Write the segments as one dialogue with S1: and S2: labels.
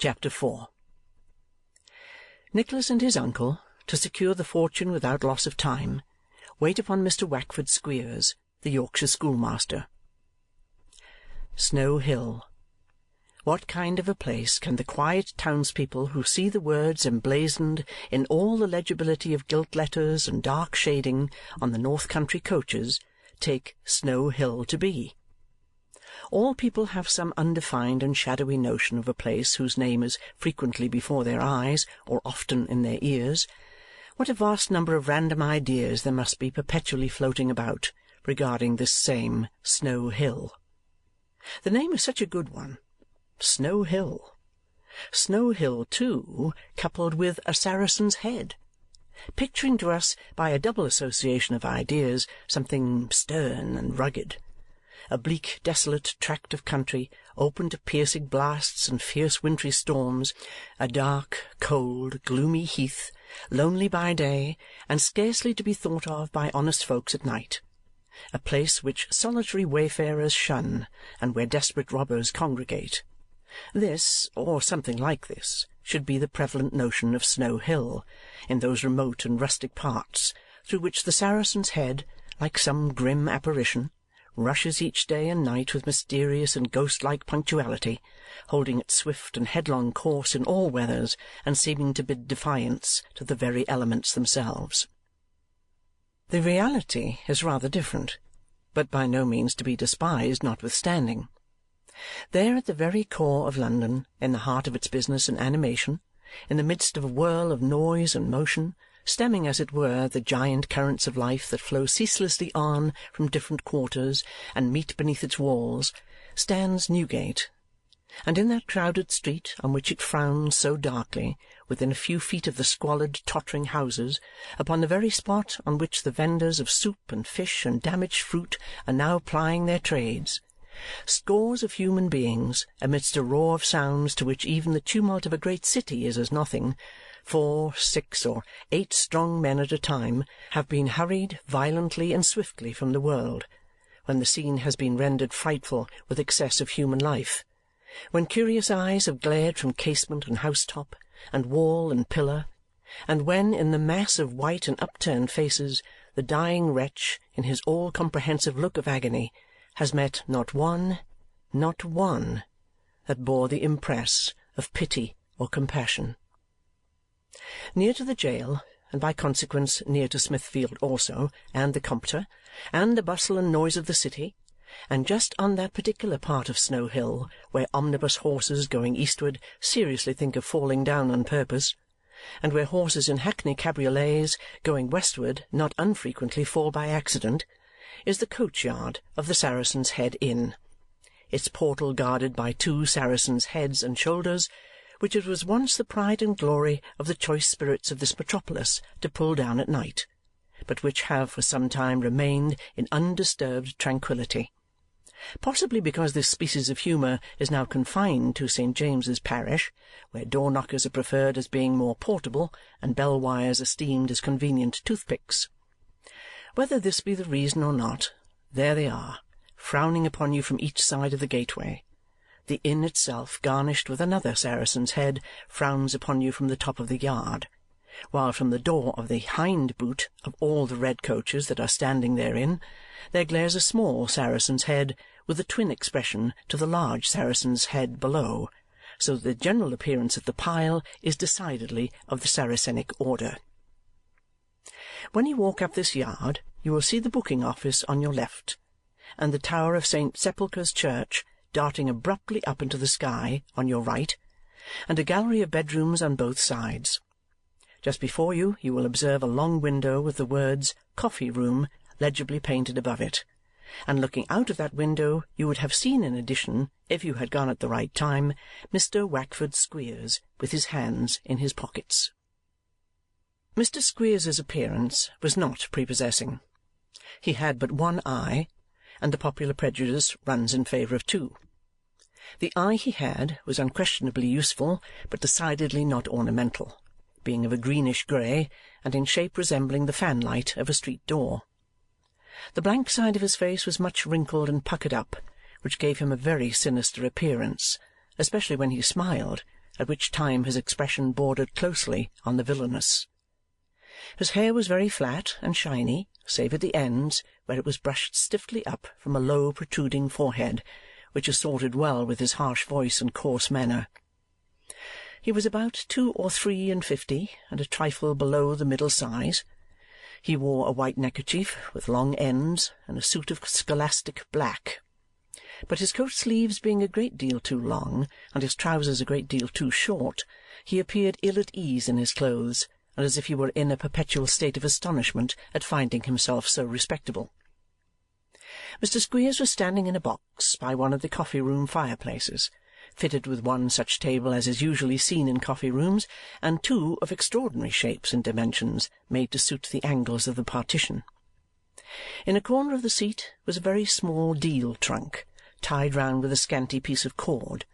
S1: Chapter 4. Nicholas and his uncle, to secure the fortune without loss of time, wait upon Mr. Wackford Squeers, the Yorkshire schoolmaster. Snow Hill. What kind of a place can the quiet townspeople who see the words emblazoned in all the legibility of gilt letters and dark shading on the north country coaches take Snow Hill to be? All people have some undefined and shadowy notion of a place whose name is frequently before their eyes or often in their ears. What a vast number of random ideas there must be perpetually floating about regarding this same Snow Hill. The name is such a good one. Snow Hill. Snow Hill, too, coupled with a Saracen's Head, picturing to us by a double association of ideas something stern and rugged. A bleak, desolate tract of country, open to piercing blasts and fierce wintry storms, a dark, cold, gloomy heath, lonely by day, and scarcely to be thought of by honest folks at night. A place which solitary wayfarers shun, and where desperate robbers congregate. This, or something like this, should be the prevalent notion of Snow Hill, in those remote and rustic parts, through which the Saracen's Head, like some grim apparition, rushes each day and night with mysterious and ghost-like punctuality, holding its swift and headlong course in all weathers, and seeming to bid defiance to the very elements themselves. The reality is rather different, but by no means to be despised notwithstanding. There at the very core of London, in the heart of its business and animation, in the midst of a whirl of noise and motion, stemming as it were the giant currents of life that flow ceaselessly on from different quarters and meet beneath its walls, stands Newgate, and in that crowded street on which it frowns so darkly, within a few feet of the squalid tottering houses, upon the very spot on which the vendors of soup and fish and damaged fruit are now plying their trades, scores of human beings, amidst a roar of sounds to which even the tumult of a great city is as nothing, 4, 6, or 8 strong men at a time, have been hurried violently and swiftly from the world, when the scene has been rendered frightful with excess of human life, when curious eyes have glared from casement and house-top, and wall and pillar, and when in the mass of white and upturned faces the dying wretch, in his all-comprehensive look of agony, has met not one, that bore the impress of pity or compassion. Near to the jail, and by consequence near to Smithfield also, and the Compter, and the bustle and noise of the city, and just on that particular part of Snow Hill where omnibus horses going eastward seriously think of falling down on purpose, and where horses in hackney cabriolets going westward not unfrequently fall by accident, is the coach-yard of the Saracen's Head Inn, its portal guarded by 2 Saracens' heads and shoulders, which it was once the pride and glory of the choice spirits of this metropolis to pull down at night, but which have for some time remained in undisturbed tranquillity, possibly because this species of humour is now confined to St. James's parish, where door-knockers are preferred as being more portable, and bell-wires esteemed as convenient toothpicks. Whether this be the reason or not, there they are, frowning upon you from each side of the gateway. The inn itself, garnished with another Saracen's Head, frowns upon you from the top of the yard, while from the door of the hind boot of all the red coaches that are standing therein, there glares a small Saracen's Head with a twin expression to the large Saracen's Head below, so that the general appearance of the pile is decidedly of the Saracenic order. When you walk up this yard, you will see the booking-office on your left, and the tower of St. Sepulchre's Church darting abruptly up into the sky on your right, and a gallery of bedrooms on both sides. Just before you, you will observe a long window with the words "Coffee Room" legibly painted above it, and looking out of that window you would have seen in addition, if you had gone at the right time, Mr. Wackford Squeers with his hands in his pockets. Mr. Squeers's appearance was not prepossessing. He had but one eye, and the popular prejudice runs in favour of 2. The eye he had was unquestionably useful, but decidedly not ornamental, being of a greenish grey, and in shape resembling the fanlight of a street door. The blank side of his face was much wrinkled and puckered up, which gave him a very sinister appearance, especially when he smiled, at which time his expression bordered closely on the villainous. His hair was very flat and shiny, save at the ends, where it was brushed stiffly up from a low protruding forehead, which assorted well with his harsh voice and coarse manner. He was about 2 or 3 and 50, and a trifle below the middle size. He wore a white neckerchief with long ends, and a suit of scholastic black. But his coat sleeves being a great deal too long, and his trousers a great deal too short, he appeared ill at ease in his clothes, and as if he were in a perpetual state of astonishment at finding himself so respectable. Mr. Squeers was standing in a box by one of the coffee-room fireplaces, fitted with one such table as is usually seen in coffee-rooms, and 2 of extraordinary shapes and dimensions, made to suit the angles of the partition. In a corner of the seat was a very small deal trunk, tied round with a scanty piece of cord,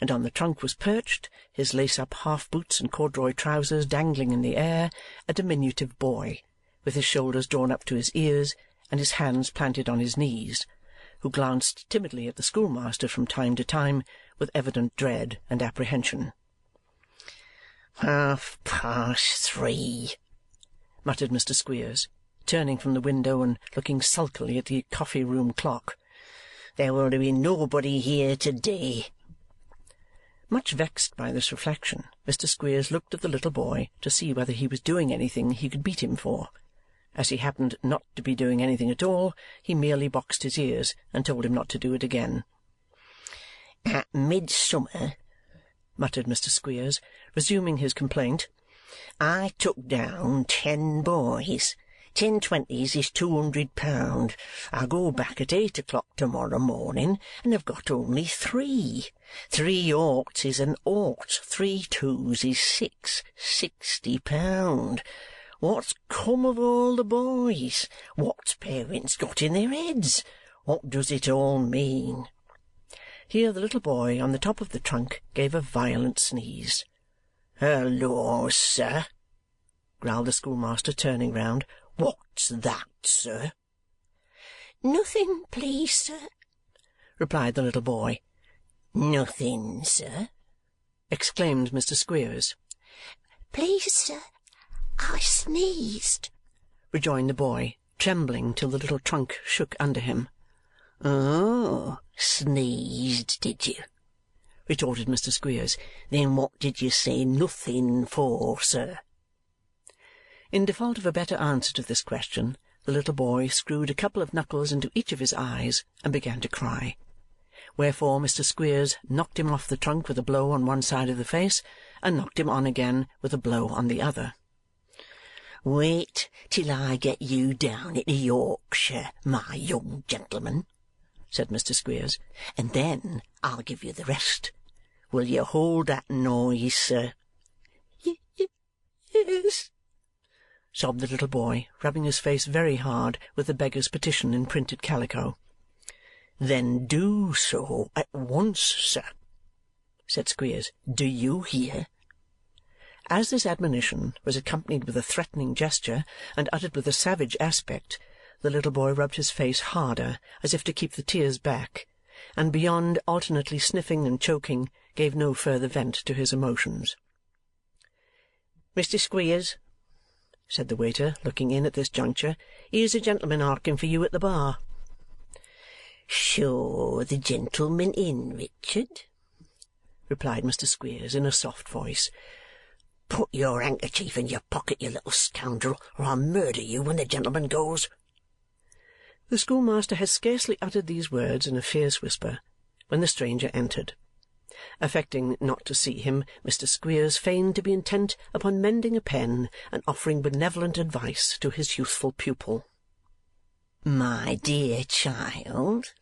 S1: and on the trunk was perched, his lace-up half-boots and corduroy trousers dangling in the air, a diminutive boy, with his shoulders drawn up to his ears and his hands planted on his knees, who glanced timidly at the schoolmaster from time to time with evident dread and apprehension. 3:30, muttered Mr. Squeers, turning from the window and looking sulkily at the coffee-room clock. There will be nobody here to-day. Much vexed by this reflection, Mr. Squeers looked at the little boy to see whether he was doing anything he could beat him for. As he happened not to be doing anything at all, he merely boxed his ears and told him not to do it again. At midsummer, muttered Mr. Squeers, resuming his complaint, I took down 10 boys. 10 20s is £200. I go back at 8 o'clock to-morrow morning, and have got only 3. 3 oughts is an ought. 3 2s is 6. £60. What's come of all the boys? What's parents got in their heads? What does it all mean? Here the little boy on the top of the trunk gave a violent sneeze. Halloa, sir, growled the schoolmaster, turning round. What's that, sir? Nothing, please, sir, replied the little boy. Nothing, sir, exclaimed Mr. Squeers. Please, sir, I sneezed, rejoined the boy, trembling till the little trunk shook under him. Oh, sneezed, did you? Retorted Mr. Squeers. Then what did you say nothing for, sir? In default of a better answer to this question, the little boy screwed a couple of knuckles into each of his eyes and began to cry. Wherefore Mr. Squeers knocked him off the trunk with a blow on one side of the face, and knocked him on again with a blow on the other. Wait till I get you down into Yorkshire, my young gentleman, said Mr. Squeers, and then I'll give you the rest. Will you hold that noise, sir? Yes, sobbed the little boy, rubbing his face very hard with the beggar's petition in printed calico. Then do so at once, sir, said Squeers. Do you hear? As this admonition was accompanied with a threatening gesture and uttered with a savage aspect, the little boy rubbed his face harder, as if to keep the tears back, and beyond alternately sniffing and choking, gave no further vent to his emotions. Mr. Squeers, said the waiter, looking in at this juncture, here's a gentleman harking for you at the bar. Show the gentleman in, Richard, replied Mr. Squeers in a soft voice. Put your handkerchief in your pocket, you little scoundrel, or I'll murder you when the gentleman goes. The schoolmaster had scarcely uttered these words in a fierce whisper when the stranger entered. Affecting not to see him, Mr. Squeers feigned to be intent upon mending a pen and offering benevolent advice to his youthful pupil. My dear child,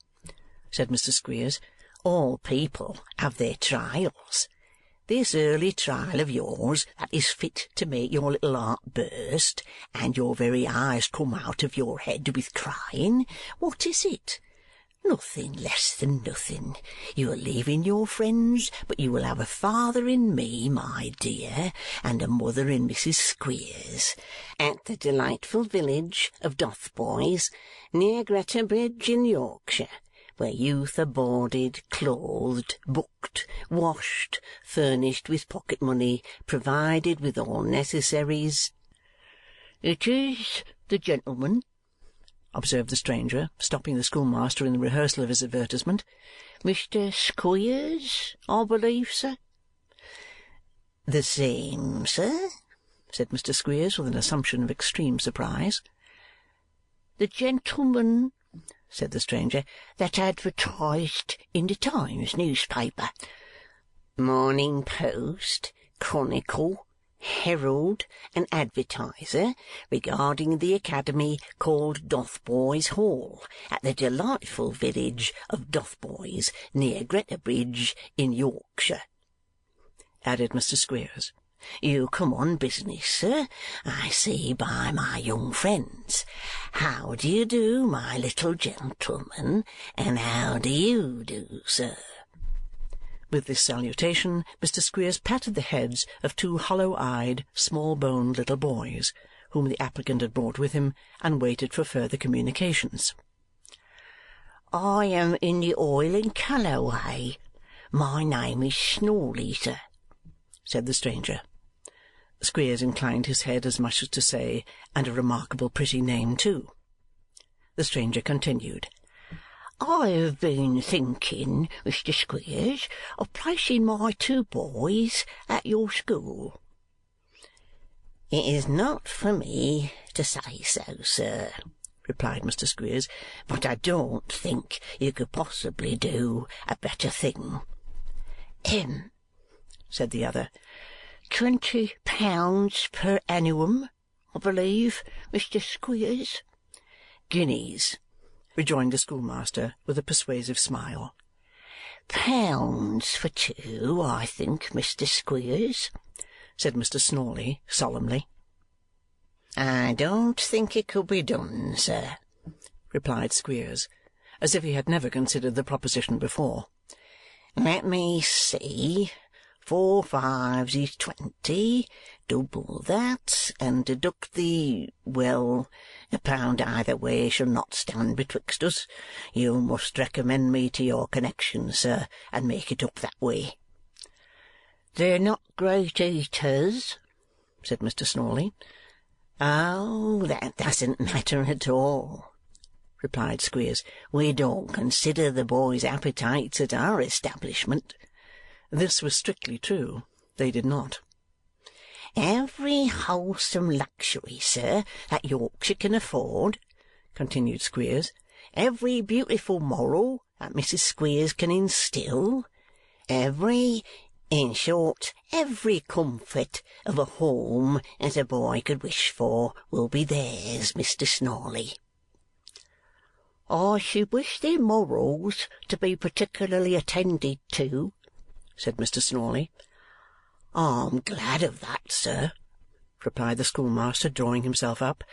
S1: said Mr. Squeers, all people have their trials. This early trial of yours that is fit to make your little heart burst and your very eyes come out of your head with crying, what is it? Nothing less than nothing. You are leaving your friends, but you will have a father in me, my dear, and a mother in Mrs. Squeers, at the delightful village of Dotheboys, near Greta Bridge in Yorkshire,
S2: where youth are boarded, clothed, booked, washed, furnished with pocket money, provided with all necessaries." "It is the gentleman," observed the stranger, stopping the schoolmaster in the rehearsal of his advertisement. "Mr. Squeers, I believe, sir?" "The same, sir," said Mr. Squeers, with an assumption of extreme surprise.
S1: "The gentleman," said the stranger, "that advertised in the Times newspaper."
S2: "Morning Post, Chronicle, Herald, and Advertiser, regarding the academy called Dotheboys Hall, at the delightful village of Dotheboys, near Greta Bridge, in Yorkshire," added Mr. Squeers. "You come on business, sir, I see by my young friends. How do you do, my little gentleman, and how do you do, sir?" With this salutation, Mr. Squeers patted the heads of two hollow-eyed, small-boned little boys, whom the applicant had brought with him, and waited for further communications.
S1: "I am in the oil and colour way. My name is Snawley, sir," said the stranger.
S2: Squeers inclined his head as much as to say, "And a remarkable pretty name too." The stranger continued.
S1: "I have been thinking, Mr. Squeers, of placing my two boys at your school."
S2: "It is not for me to say so, sir," replied Mr. Squeers, "but I don't think you could possibly do a better thing."
S1: Said the other. £20 per annum, I believe, Mr. Squeers?"
S2: "Guineas," rejoined the schoolmaster with a persuasive smile.
S1: "Pounds for two, I think, Mr. Squeers,"
S2: said Mr. Snawley solemnly.
S1: "I don't think it could be done, sir,"
S2: replied Squeers, as if he had never considered the proposition before.
S1: "Let me see. 4 5s is 20. Double that, and deduct well, £1 either way shall not stand betwixt us. You must recommend me to your connections, sir, and make it up that way." "They're not great eaters," said Mr. Snawley.
S2: "Oh, that doesn't matter at all," replied Squeers. "We don't consider the boys' appetites at our establishment." This was strictly true. They did not.
S1: "Every wholesome luxury, sir, that Yorkshire can afford," continued Squeers, "every beautiful moral that Mrs. Squeers can instil, in short, every comfort of a home that a boy could wish for will be theirs, Mr. Snawley." "I should wish their morals to be particularly attended to," said Mr. Snawley.
S2: "I'm glad of that, sir," replied the schoolmaster, drawing himself up.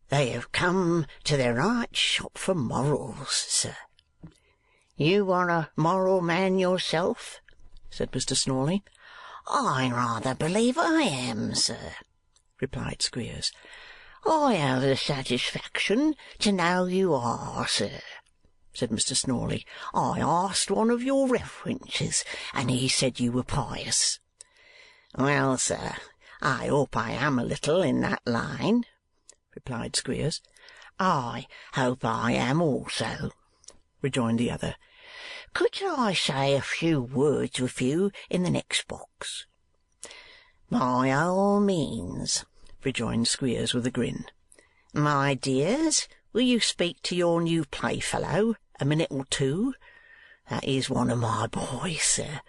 S2: "They have come to the right shop for morals, sir."
S1: "You are a moral man yourself?" said Mr. Snawley.
S2: "I rather believe I am, sir," replied Squeers.
S1: "I have the satisfaction to know you are, sir," said Mr. Snawley. "I asked one of your references, and he said you were pious."
S2: "Well, sir, I hope I am a little in that line," replied Squeers.
S1: "I hope I am also," rejoined the other. "Could I say a few words with you in the next box?"
S2: "By all means,"
S1: rejoined Squeers with a grin.
S2: "My dears, will you speak to your new playfellow a minute or two? That is one of my boys, sir.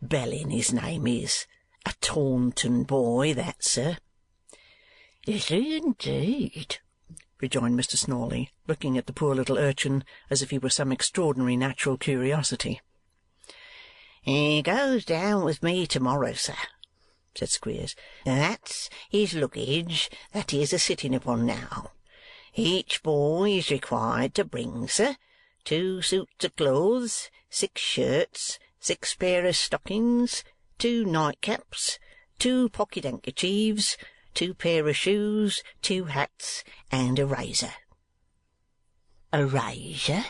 S2: Belling his name is. A Taunton boy, that, sir."
S1: "Is he indeed?" rejoined Mr. Snawley, looking at the poor little urchin as if he were some extraordinary natural curiosity.
S2: "He goes down with me to-morrow, sir," said Squeers. "That's his luggage that he is a-sitting upon now. Each boy is required to bring, sir, 2 suits of clothes, 6 shirts, 6 pair of stockings, 2 nightcaps, 2 pocket-handkerchiefs, 2 pair of shoes, 2 hats, and a razor."
S1: "A razor?"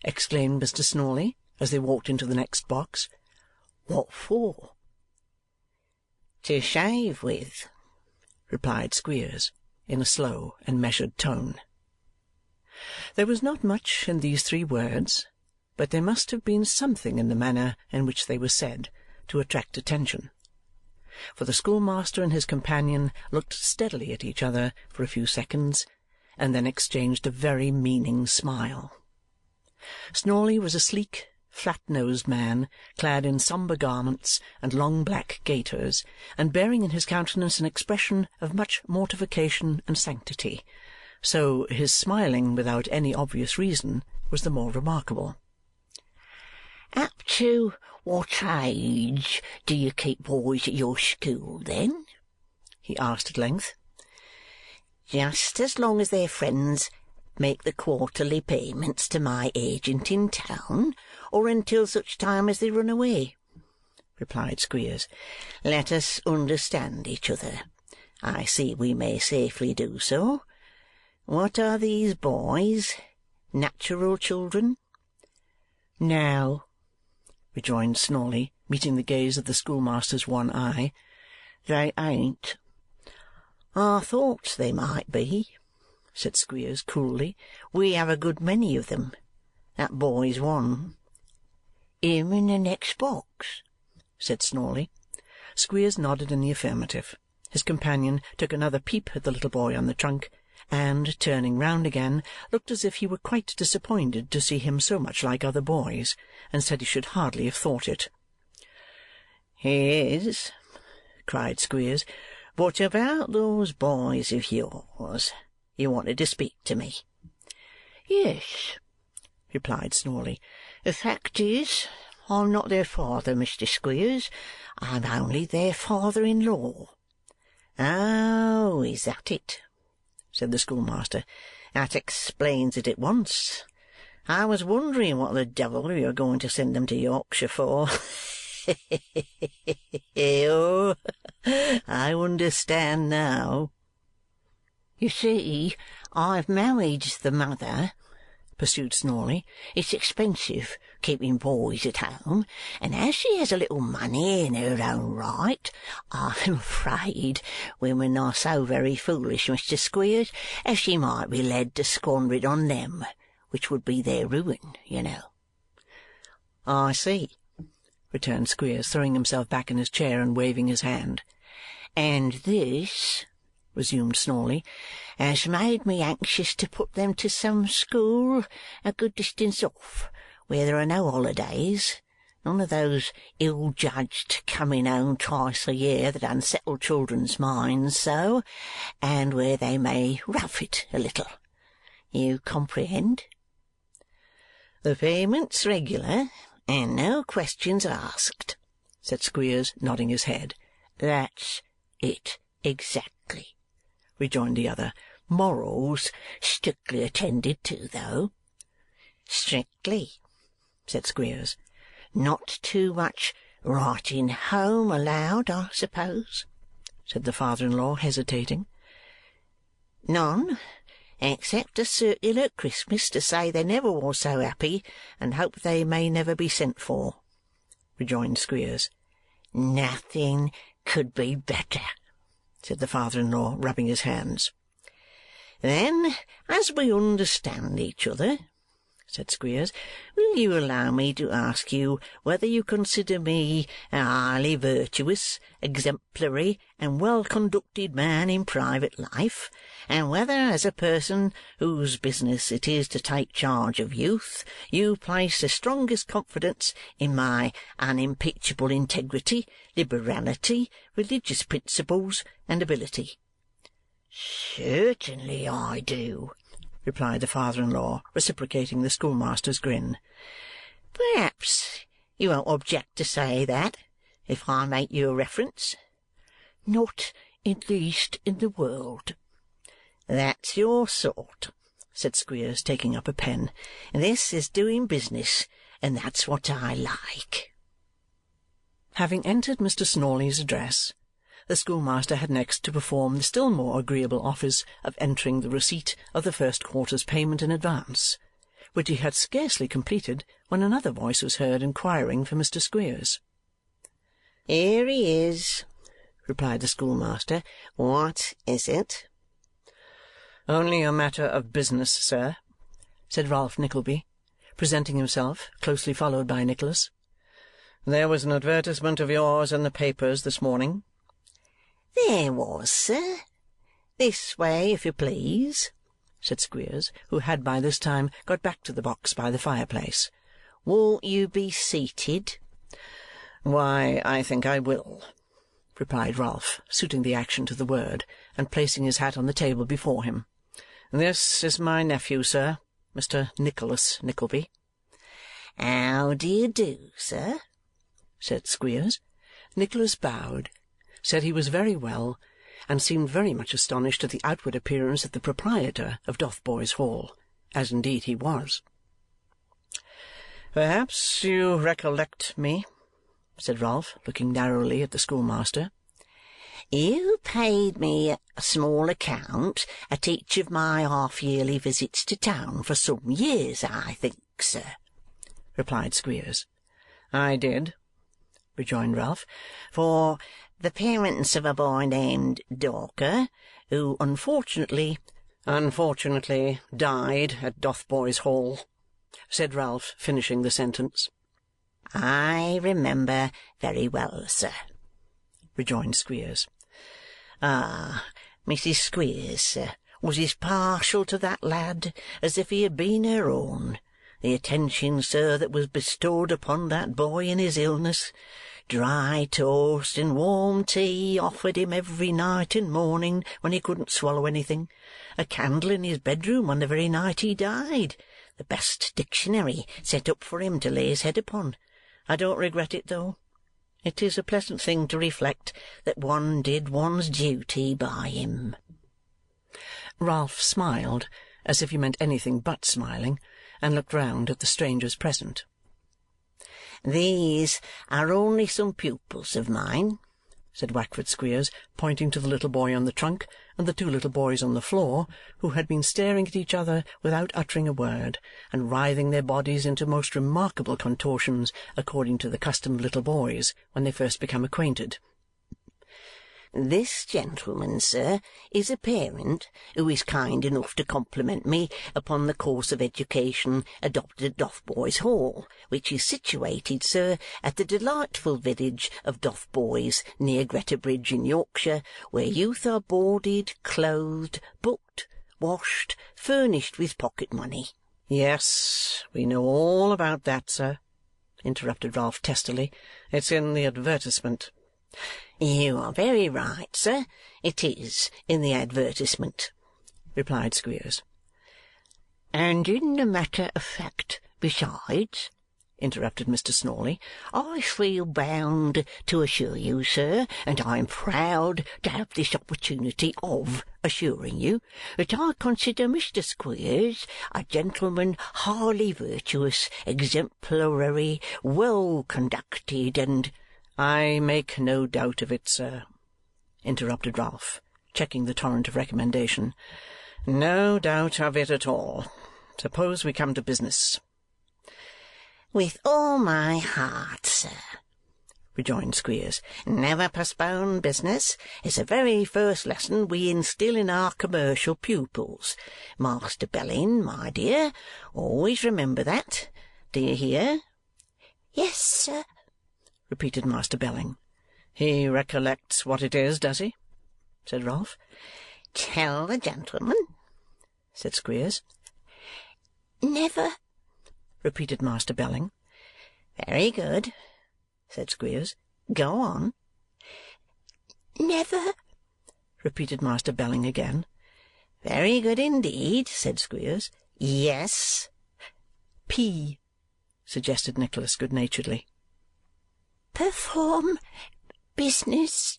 S1: exclaimed Mr. Snawley, as they walked into the next box.
S2: "What for?" "To shave with,"
S1: replied Squeers, in a slow and measured tone. There was not much in these 3 words, but there must have been something in the manner in which they were said to attract attention, for the schoolmaster and his companion looked steadily at each other for a few seconds, and then exchanged a very meaning smile. Snawley was a sleek, flat-nosed man, clad in sombre garments and long black gaiters, and bearing in his countenance an expression of much mortification and sanctity, so his smiling without any obvious reason was the more remarkable.
S2: "Up to what age do you keep boys at your school, then?" he asked at length. "Just as long as their friends make the quarterly payments to my agent in town, or until such time as they run away," replied Squeers. "Let us understand each other. I see we may safely do so. What are these boys? Natural children?"
S1: "No," rejoined Snawley, meeting the gaze of the schoolmaster's one eye. "They ain't."
S2: "I thought they might be," said Squeers coolly. "We have a good many of them. That boy's one." "Him in the next box?"
S1: said Snawley. Squeers nodded in the affirmative. His companion took another peep at the little boy on the trunk, and, turning round again, looked as if he were quite disappointed to see him so much like other boys, and said he should hardly have thought it.
S2: "He is," cried Squeers. "But about those boys of yours, you wanted to speak to me." "Yes," replied Snawley. "The fact is, I'm not their father, Mr. Squeers. I'm only their father-in-law." "Oh, is that it?" said the schoolmaster. "That explains it at once. I was wondering what the devil you were going to send them to Yorkshire for. Oh, I understand now." "You see, I've married the mother," pursued Snawley. "It's expensive, keeping boys at home, and as she has a little money in her own right, I'm afraid women are so very foolish, Mr. Squeers, as she might be led to squander it on them, which would be their ruin, you know."
S1: "I see," returned Squeers, throwing himself back in his chair and waving his hand.
S2: "And this," resumed Snawley, "has made me anxious to put them to some school a good distance off, where there are no holidays, none of those ill-judged coming home twice a year that unsettle children's minds so, and where they may rough it a little. You comprehend?" "The payment's regular, and no questions asked," said Squeers, nodding his head. "That's it exactly," rejoined the other. "Morals strictly attended to, though." "Strictly," said Squeers. "Not too much writing home allowed, I suppose?" said the father-in-law, hesitating. "None, except a circular at Christmas to say they never was so happy and hope they may never be sent for," rejoined Squeers. "Nothing could be better," said the father-in-law, rubbing his hands. "Then, as we understand each other," said Squeers, "will you allow me to ask you whether you consider me a highly virtuous, exemplary, and well-conducted man in private life, and whether, as a person whose business it is to take charge of youth, you place the strongest confidence in my unimpeachable integrity, liberality, religious principles, and ability?" "Certainly I do," replied the father-in-law, reciprocating the schoolmaster's grin. "Perhaps you won't object to say that, if I make you a reference?" "Not in least in the world." "That's your sort," said Squeers, taking up a pen. "This is doing business, and that's what I like." Having entered Mr. Snawley's address, the schoolmaster had next to perform the still more agreeable office of entering the receipt of the first quarter's payment in advance,
S1: which he had scarcely completed when another voice was heard inquiring for Mr. Squeers.
S2: "Here he is," replied the schoolmaster. "What is it?"
S1: "Only a matter of business, sir," said Ralph Nickleby, presenting himself, closely followed by Nicholas. "There was an advertisement of yours in the papers this morning."
S2: "There was, sir. This way, if you please," said Squeers, who had by this time got back to the box by the fireplace. "Won't you be seated?"
S1: "Why, I think I will," replied Ralph, suiting the action to the word, and placing his hat on the table before him. "This is my nephew, sir, Mr. Nicholas Nickleby."
S2: "How do you do, sir?"
S1: said Squeers. Nicholas bowed, said he was very well, and seemed very much astonished at the outward appearance of the proprietor of Dotheboys Hall, as indeed he was. "Perhaps you recollect me?" said Ralph, looking narrowly at the schoolmaster.
S2: "You paid me a small account at each of my half-yearly visits to town for some years, I think, sir,"
S1: replied Squeers. "I did," rejoined Ralph.
S2: "For the parents of a boy named Dawker, who unfortunately
S1: died at Dotheboys Hall," said Ralph, finishing the sentence.
S2: "I remember very well, sir," rejoined Squeers. "Ah, Mrs. Squeers, sir, was as partial to that lad as if he had been her own. The attention, sir, that was bestowed upon that boy in his illness, dry toast and warm tea offered him every night and morning when he couldn't swallow anything, a candle in his bedroom on the very night he died, the best dictionary set up for him to lay his head upon. I don't regret it, though. It is a pleasant thing to reflect that one did one's duty by him."
S1: Ralph smiled, as if he meant anything but smiling, and looked round at the strangers present.
S2: "These are only some pupils of mine,"
S1: said Wackford Squeers, pointing to the little boy on the trunk and the two little boys on the floor, who had been staring at each other without uttering a word, and writhing their bodies into most remarkable contortions according to the custom of little boys when they first become acquainted.
S2: "This gentleman, sir, is a parent who is kind enough to compliment me upon the course of education adopted at Dotheboys Hall, which is situated, sir, at the delightful village of Dotheboys, near Greta Bridge in Yorkshire, where youth are boarded, clothed, booked, washed, furnished with pocket money."
S1: "Yes, we know all about that, sir," interrupted Ralph testily. "It's in the advertisement."
S2: "You are very right, sir. It is in the advertisement," replied Squeers. "And in the matter of fact, besides," interrupted Mr. Snawley, "I feel bound to assure you, sir, and I am proud to have this opportunity of assuring you, that I consider Mr. Squeers a gentleman highly virtuous, exemplary, well-conducted, and—"
S1: "I make no doubt of it, sir," interrupted Ralph, checking the torrent of recommendation. "No doubt of it at all. Suppose we come to business."
S2: "With all my heart, sir," rejoined Squeers. "Never postpone business. It's the very first lesson we instil in our commercial pupils. Master Belling, my dear, always remember that. Do you hear?" "Yes, sir," repeated Master Belling.
S1: "He recollects what it is, does he?" said Ralph.
S2: "Tell the gentleman," said Squeers.
S3: "Never,"
S2: repeated Master Belling. "Very good," said Squeers. "Go on."
S3: "Never,"
S2: repeated Master Belling again. "Very good indeed," said Squeers. "Yes."
S1: "P," suggested Nicholas good-naturedly.
S3: "Perform business,"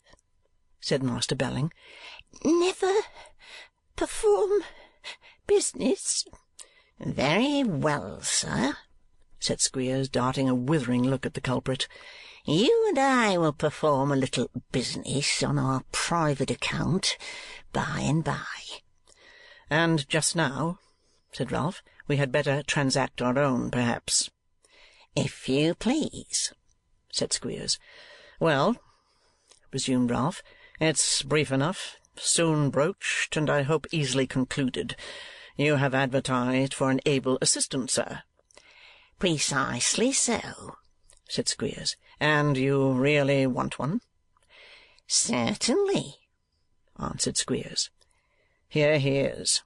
S2: said Master Belling.
S3: "Never perform business."
S2: "Very well, sir," said Squeers, darting a withering look at the culprit. "You and I will perform a little business on our private account by and by."
S1: "And just now," said Ralph, We had better transact our own, perhaps."
S2: "If you please,"
S1: said Squeers. "Well," resumed Ralph, "it's brief enough, soon broached, and I hope easily concluded. You have advertised for an able assistant, sir."
S2: "Precisely so,"
S1: said Squeers. "And you really want one?"
S2: "Certainly,"
S1: answered Squeers. "Here he is,"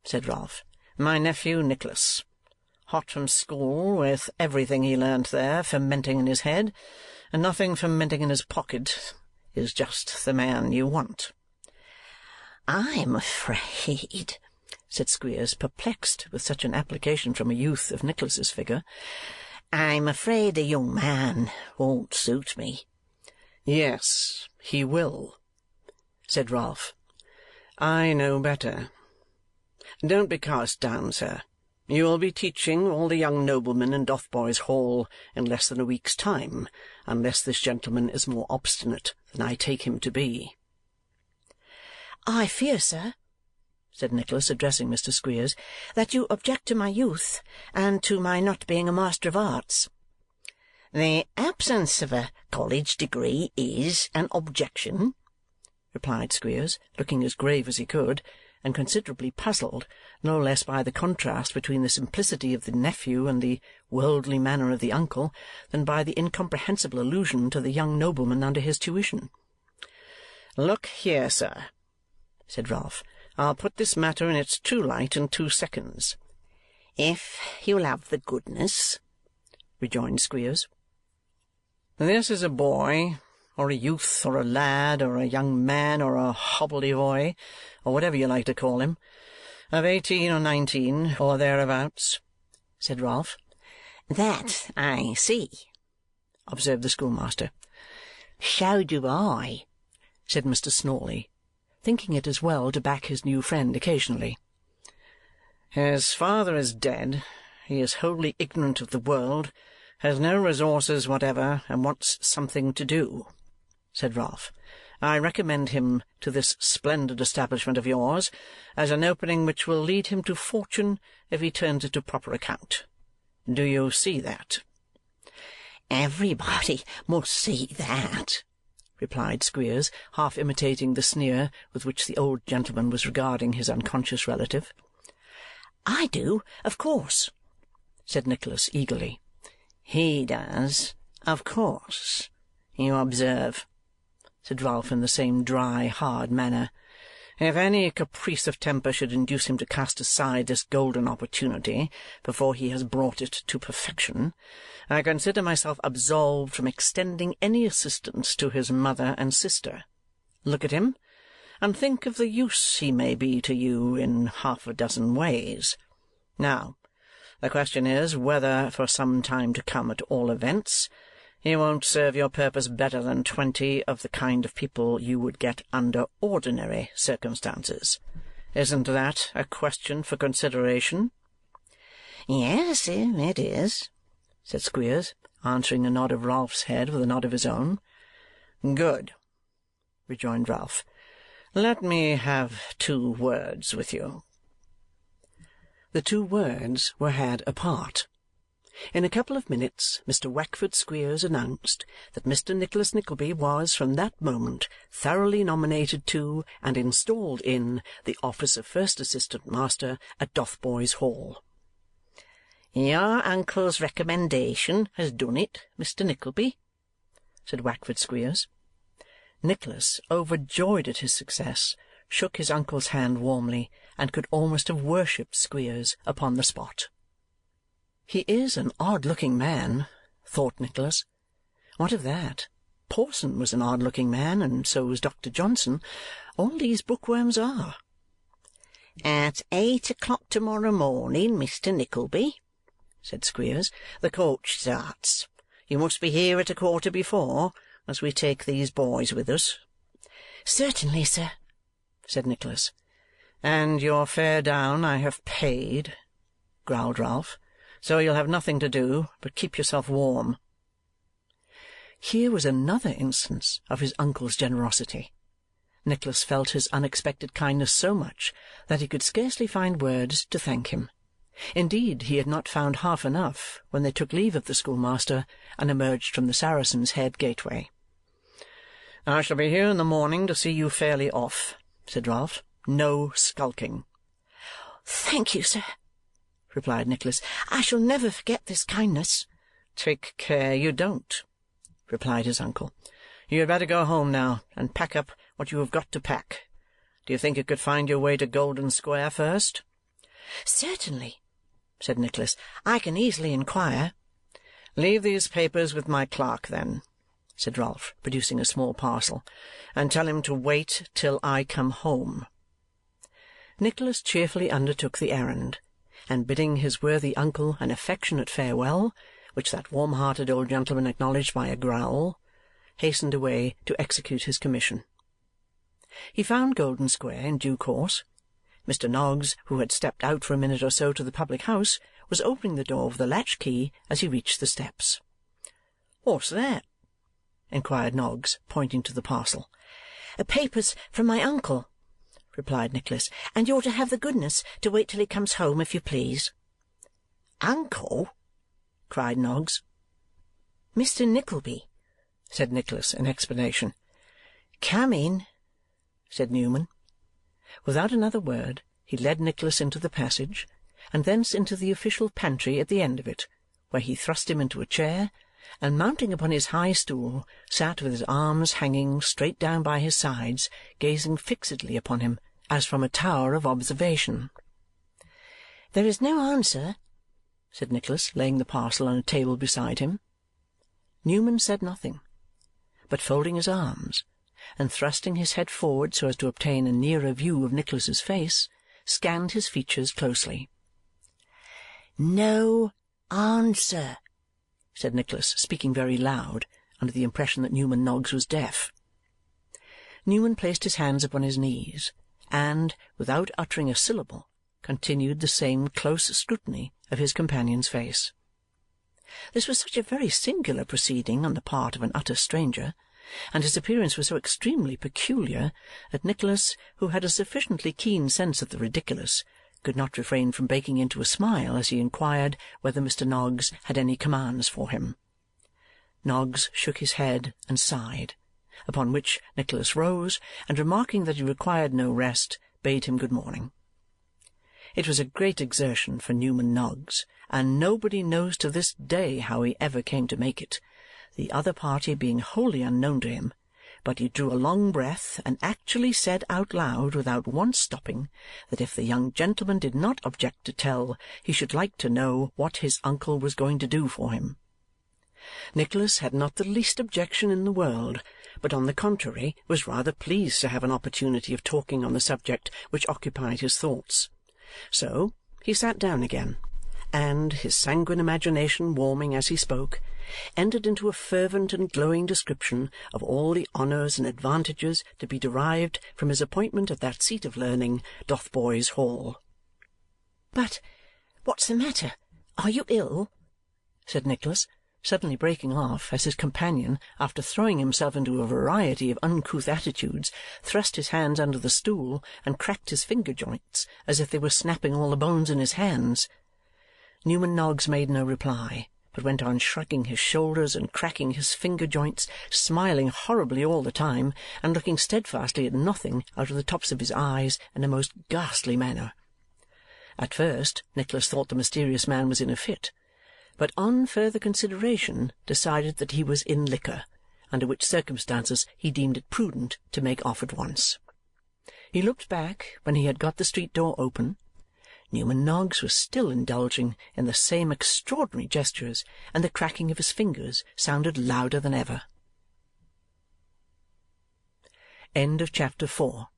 S1: said Ralph. "My nephew Nicholas. Hot from school, with everything he learnt there fermenting in his head, and nothing fermenting in his pocket, is just the man you want."
S2: "I'm afraid,"
S1: said Squeers, perplexed with such an application from a youth of Nicholas's figure,
S2: "I'm afraid the young man won't suit me."
S1: "Yes, he will," said Ralph. "I know better. Don't be cast down, sir. You will be teaching all the young noblemen in Dotheboys Hall in less than a week's time, unless this gentleman is more obstinate than I take him to be."
S3: "I fear, sir," said Nicholas, addressing Mr. Squeers, "that you object to my youth, and to my not being a Master of Arts."
S2: "The absence of a college degree is an objection,"
S1: replied Squeers, looking as grave as he could, and considerably puzzled, no less by the contrast between the simplicity of the nephew and the worldly manner of the uncle than by the incomprehensible allusion to the young nobleman under his tuition. "Look here, sir," said Ralph, "I'll put this matter in its true light in 2 seconds."
S2: "If you'll have the goodness,"
S1: rejoined Squeers. "This is a boy, or a youth, or a lad, or a young man, or a hobbledehoy, or whatever you like to call him, of 18 or 19, or thereabouts," said Ralph.
S2: "That I see,"
S1: observed the schoolmaster.
S2: "So do I,"
S1: said Mr. Snawley, thinking it as well to back his new friend occasionally. "His father is dead, he is wholly ignorant of the world, has no resources whatever, and wants something to do," said Ralph. "I recommend him to this splendid establishment of yours as an opening which will lead him to fortune if he turns it to proper account. Do you see that?"
S2: "Everybody must see that,"
S1: replied Squeers, half imitating the sneer with which the old gentleman was regarding his unconscious relative.
S3: "I do, of course,"
S1: said Nicholas eagerly.
S2: "He does, of course, you observe,"
S1: said Ralph in the same dry, hard manner. "If any caprice of temper should induce him to cast aside this golden opportunity before he has brought it to perfection, I consider myself absolved from extending any assistance to his mother and sister. Look at him, and think of the use he may be to you in 6 ways. Now, the question is, whether, for some time to come at all events, he won't serve your purpose better than 20 of the kind of people you would get under ordinary circumstances. Isn't that a question for consideration?"
S2: "Yes, it is,"
S1: said Squeers, answering a nod of Ralph's head with a nod of his own. "Good," rejoined Ralph. "Let me have 2 words with you." The 2 words were had apart. In a couple of minutes Mr. Wackford Squeers announced that Mr. Nicholas Nickleby was from that moment thoroughly nominated to and installed in the office of first assistant master at Dotheboys Hall.
S2: "Your uncle's recommendation has done it, Mr. Nickleby,"
S1: said Wackford Squeers. Nicholas, overjoyed at his success, shook his uncle's hand warmly, and could almost have worshipped Squeers upon the spot. "He is an odd-looking man," thought Nicholas. What of that? Porson was an odd-looking man, and so was Dr. Johnson. All these bookworms are.
S2: "At 8 o'clock to-morrow morning, Mr. Nickleby," said Squeers, "the coach starts. You must be here at 4:15, as we take these boys with us."
S3: "Certainly, sir,"
S1: said Nicholas. "And your fare down I have paid," growled Ralph, "so you'll have nothing to do but keep yourself warm." Here was another instance of his uncle's generosity. Nicholas felt his unexpected kindness so much that he could scarcely find words to thank him. Indeed, he had not found half enough when they took leave of the schoolmaster and emerged from the Saracen's Head gateway. "I shall be here in the morning to see you fairly off," said Ralph. "No skulking."
S3: "Thank you, sir," replied Nicholas. "I shall never forget this kindness."
S1: "Take care you don't," replied his uncle. "You had better go home now and pack up what you have got to pack. Do you think you could find your way to Golden Square first?"
S3: "Certainly," said Nicholas. "I can easily inquire."
S1: "Leave these papers with my clerk, then," said Ralph, producing a small parcel, "and tell him to wait till I come home." Nicholas cheerfully undertook the errand, and bidding his worthy uncle an affectionate farewell, which that warm-hearted old gentleman acknowledged by a growl, hastened away to execute his commission. He found Golden Square in due course. Mr. Noggs, who had stepped out for a minute or so to the public-house, was opening the door with a latch-key as he reached the steps. "What's that?" inquired Noggs, pointing to the parcel.
S3: "Papers from my uncle," replied Nicholas, "and you're to have the goodness to wait till he comes home, if you please."
S2: "Uncle?" cried Noggs.
S3: "Mr. Nickleby,"
S1: said Nicholas in explanation.
S3: "Come in," said Newman.
S1: Without another word, he led Nicholas into the passage, and thence into the official pantry at the end of it, where he thrust him into a chair, and mounting upon his high stool, sat with his arms hanging straight down by his sides, gazing fixedly upon him as from a tower of observation.
S3: "There is no answer,"
S1: said Nicholas, laying the parcel on a table beside him. Newman said nothing, but folding his arms, and thrusting his head forward so as to obtain a nearer view of Nicholas's face, scanned his features closely.
S3: "No answer,"
S1: said Nicholas, speaking very loud, under the impression that Newman Noggs was deaf. Newman placed his hands upon his knees, and, without uttering a syllable, continued the same close scrutiny of his companion's face. This was such a very singular proceeding on the part of an utter stranger, and his appearance was so extremely peculiar, that Nicholas, who had a sufficiently keen sense of the ridiculous, could not refrain from breaking into a smile as he inquired whether Mr. Noggs had any commands for him. Noggs shook his head and sighed, upon which Nicholas rose, and remarking that he required no rest, bade him good morning. It was a great exertion for Newman Noggs, and nobody knows to this day how he ever came to make it, the other party being wholly unknown to him, but he drew a long breath and actually said out loud, without once stopping, that if the young gentleman did not object to tell, he should like to know what his uncle was going to do for him. Nicholas had not the least objection in the world, but on the contrary was rather pleased to have an opportunity of talking on the subject which occupied his thoughts. So he sat down again, and, his sanguine imagination warming as he spoke, entered into a fervent and glowing description of all the honours and advantages to be derived from his appointment at that seat of learning, Dotheboys Hall.
S3: "But what's the matter? Are you ill?"
S1: said Nicholas, suddenly breaking off as his companion, after throwing himself into a variety of uncouth attitudes, thrust his hands under the stool and cracked his finger-joints as if they were snapping all the bones in his hands. Newman Noggs made no reply, but went on shrugging his shoulders and cracking his finger-joints, smiling horribly all the time, and looking steadfastly at nothing out of the tops of his eyes in a most ghastly manner. At first Nicholas thought the mysterious man was in a fit, but on further consideration decided that he was in liquor, under which circumstances he deemed it prudent to make off at once. He looked back when he had got the street door open. Newman Noggs was still indulging in the same extraordinary gestures, and the cracking of his fingers sounded louder than ever. Chapter 4